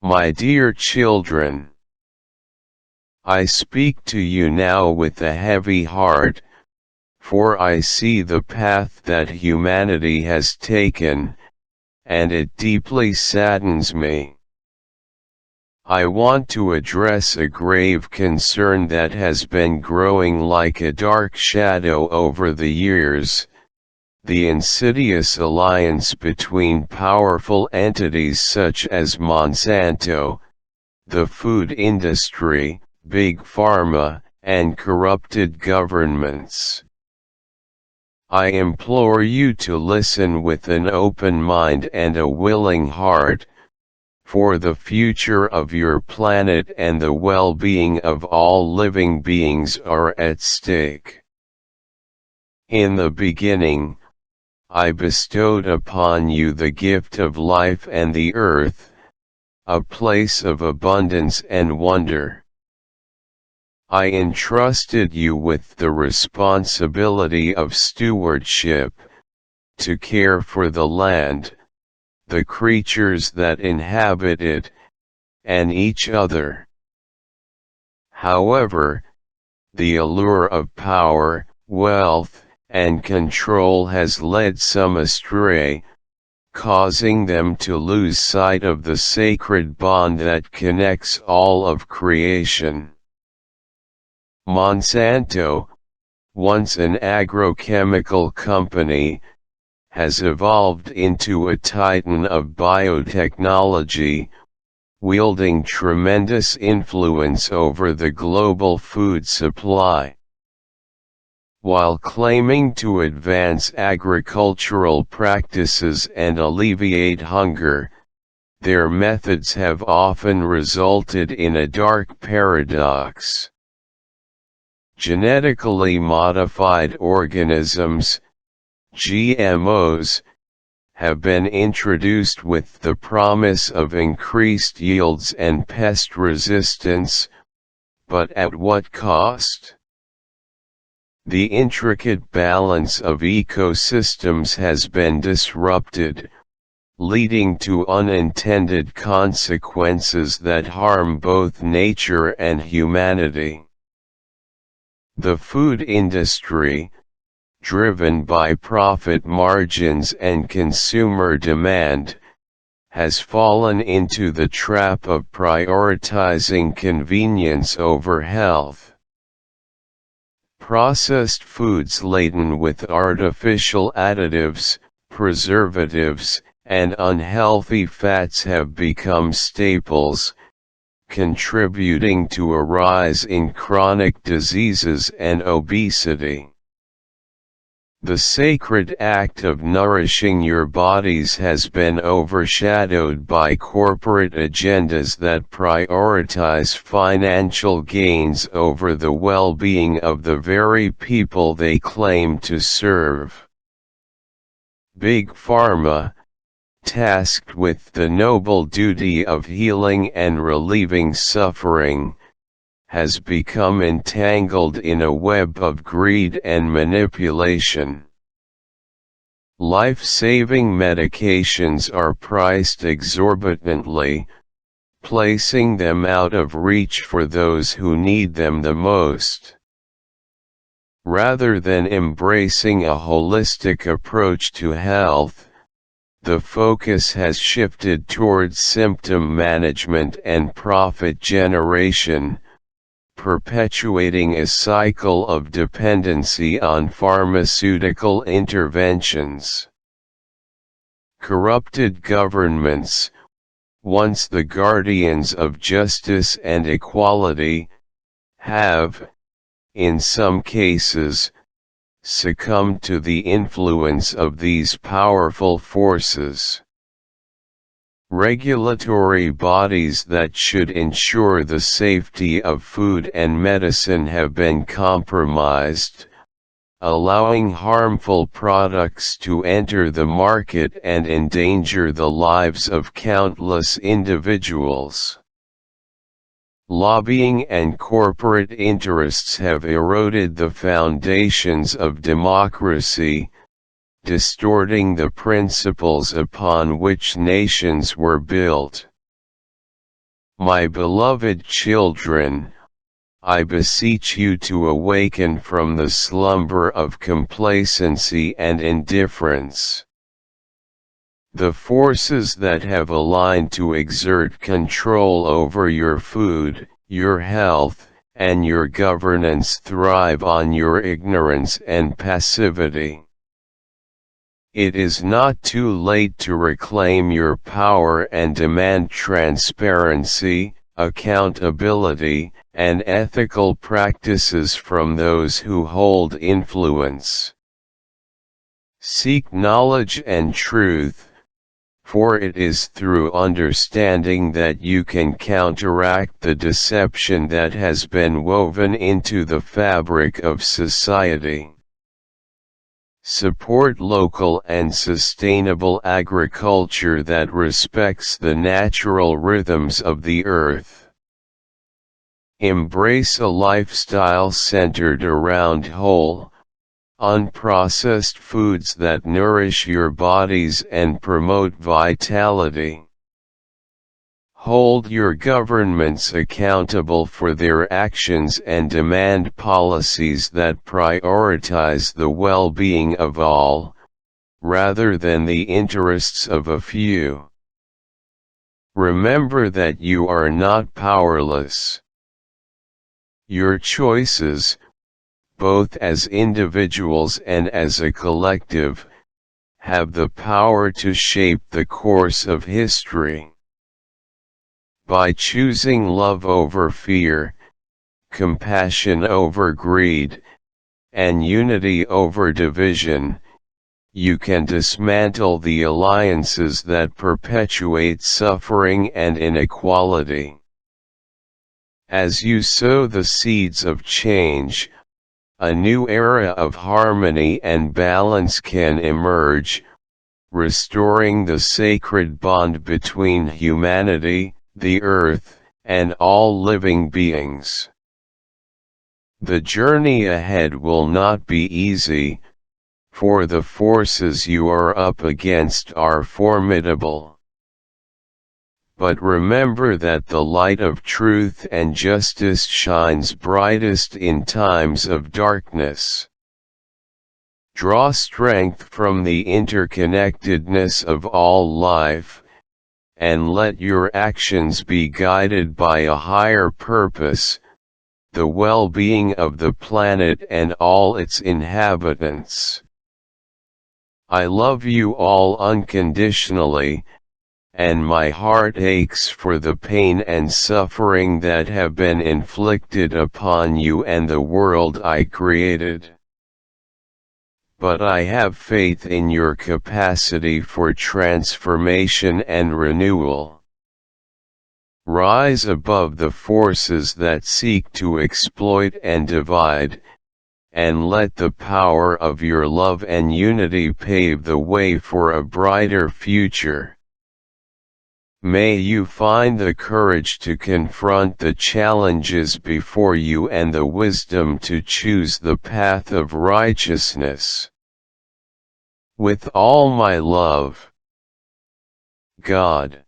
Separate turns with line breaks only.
My dear children, I speak to you now with a heavy heart, for I see the path that humanity has taken, and it deeply saddens me. I want to address a grave concern that has been growing like a dark shadow over the years: the insidious alliance between powerful entities such as Monsanto, the food industry, Big Pharma, and corrupted governments. I implore you to listen with an open mind and a willing heart, for the future of your planet and the well-being of all living beings are at stake. In the beginning, I bestowed upon you the gift of life and the earth, a place of abundance and wonder. I entrusted you with the responsibility of stewardship, to care for the land, the creatures that inhabit it, and each other. However, the allure of power, wealth, and control has led some astray, causing them to lose sight of the sacred bond that connects all of creation. Monsanto, once an agrochemical company, has evolved into a titan of biotechnology, wielding tremendous influence over the global food supply. While claiming to advance agricultural practices and alleviate hunger, their methods have often resulted in a dark paradox. Genetically modified organisms, GMOs, have been introduced with the promise of increased yields and pest resistance, but at what cost? The intricate balance of ecosystems has been disrupted, leading to unintended consequences that harm both nature and humanity. The food industry, driven by profit margins and consumer demand, has fallen into the trap of prioritizing convenience over health. Processed foods laden with artificial additives, preservatives, and unhealthy fats have become staples, contributing to a rise in chronic diseases and obesity. The sacred act of nourishing your bodies has been overshadowed by corporate agendas that prioritize financial gains over the well-being of the very people they claim to serve. Big Pharma, tasked with the noble duty of healing and relieving suffering, has become entangled in a web of greed and manipulation. Life-saving medications are priced exorbitantly, placing them out of reach for those who need them the most. Rather than embracing a holistic approach to health, the focus has shifted towards symptom management and profit generation, perpetuating a cycle of dependency on pharmaceutical interventions. Corrupted governments, once the guardians of justice and equality, have, in some cases, succumbed to the influence of these powerful forces. Regulatory bodies that should ensure the safety of food and medicine have been compromised, allowing harmful products to enter the market and endanger the lives of countless individuals. Lobbying and corporate interests have eroded the foundations of democracy, distorting the principles upon which nations were built. My beloved children, I beseech you to awaken from the slumber of complacency and indifference. The forces that have aligned to exert control over your food, your health, and your governance thrive on your ignorance and passivity. It is not too late to reclaim your power and demand transparency, accountability, and ethical practices from those who hold influence. Seek knowledge and truth, for it is through understanding that you can counteract the deception that has been woven into the fabric of society. Support local and sustainable agriculture that respects the natural rhythms of the earth. Embrace a lifestyle centered around whole, unprocessed foods that nourish your bodies and promote vitality. Hold your governments accountable for their actions and demand policies that prioritize the well-being of all, rather than the interests of a few. Remember that you are not powerless. Your choices, both as individuals and as a collective, have the power to shape the course of history. By choosing love over fear, compassion over greed, and unity over division, you can dismantle the alliances that perpetuate suffering and inequality. As you sow the seeds of change, a new era of harmony and balance can emerge, restoring the sacred bond between humanity, the earth, and all living beings. The journey ahead will not be easy, for the forces you are up against are formidable. But remember that the light of truth and justice shines brightest in times of darkness. Draw strength from the interconnectedness of all life, and let your actions be guided by a higher purpose, the well-being of the planet and all its inhabitants. I love you all unconditionally, and my heart aches for the pain and suffering that have been inflicted upon you and the world I created. But I have faith in your capacity for transformation and renewal. Rise above the forces that seek to exploit and divide, and let the power of your love and unity pave the way for a brighter future. May you find the courage to confront the challenges before you and the wisdom to choose the path of righteousness. With all my love, God.